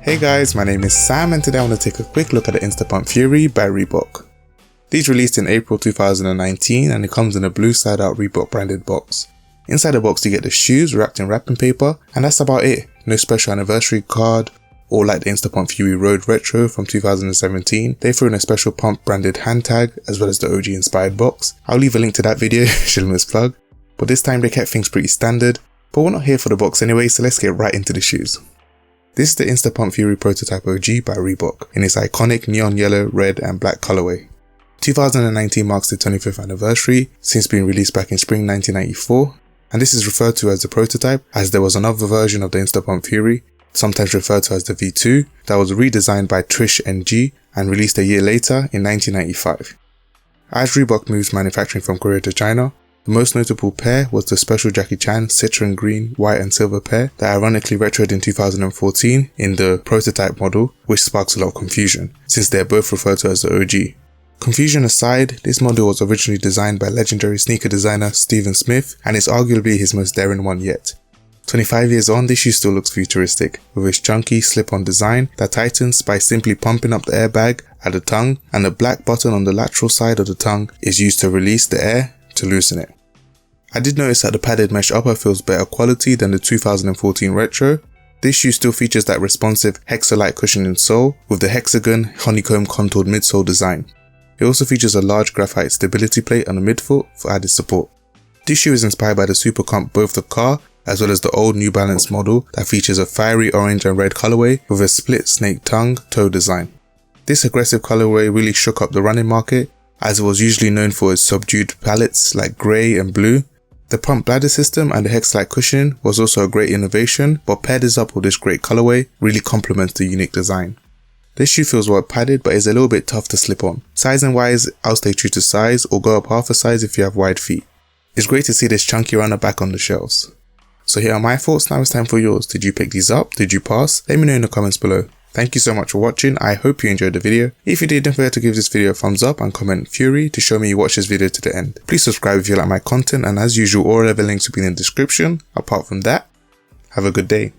Hey guys, my name is Sam and today I want to take a quick look at the Instapump Fury by Reebok. These released in April 2019 and it comes in a blue side-out Reebok branded box. Inside the box you get the shoes wrapped in wrapping paper and that's about it. No special anniversary card or like the Instapump Fury Road Retro from 2017. They threw in a special pump branded hand tag as well as the OG inspired box. I'll leave a link to that video, shameless plug. But this time they kept things pretty standard. But we're not here for the box anyway, so let's get right into the shoes. This is the Instapump Fury Prototype OG by Reebok in its iconic neon yellow, red and black colorway. 2019 marks the 25th anniversary since being released back in spring 1994, and this is referred to as the prototype as there was another version of the Instapump Fury, sometimes referred to as the V2, that was redesigned by Trish NG and released a year later in 1995. As Reebok moves manufacturing from Korea to China, the most notable pair was the special Jackie Chan citron green, white and silver pair that ironically retroed in 2014 in the prototype model, which sparks a lot of confusion since they are both referred to as the OG. Confusion aside, this model was originally designed by legendary sneaker designer Steven Smith and is arguably his most daring one yet. 25 years on, this shoe still looks futuristic with its chunky slip-on design that tightens by simply pumping up the airbag at the tongue, and the black button on the lateral side of the tongue is used to release the air to loosen it. I did notice that the padded mesh upper feels better quality than the 2014 retro. This shoe still features that responsive Hexa-like cushioning sole with the hexagon honeycomb contoured midsole design. It also features a large graphite stability plate on the midfoot for added support. This shoe is inspired by the Super Comp, both the car as well as the old New Balance model that features a fiery orange and red colorway with a split snake tongue toe design. This aggressive colorway really shook up the running market as it was usually known for its subdued palettes like grey and blue. The pump bladder system and the hex-like cushioning was also a great innovation, but paired this up with this great colorway really complements the unique design. This shoe feels well padded but is a little bit tough to slip on. Sizing wise, I'll stay true to size or go up half a size if you have wide feet. It's great to see this chunky runner back on the shelves. So here are my thoughts, now it's time for yours. Did you pick these up? Did you pass? Let me know in the comments below. Thank you so much for watching, I hope you enjoyed the video. If you did, don't forget to give this video a thumbs up and comment Fury to show me you watched this video to the end. Please subscribe if you like my content and as usual all other links will be in the description. Apart from that, have a good day.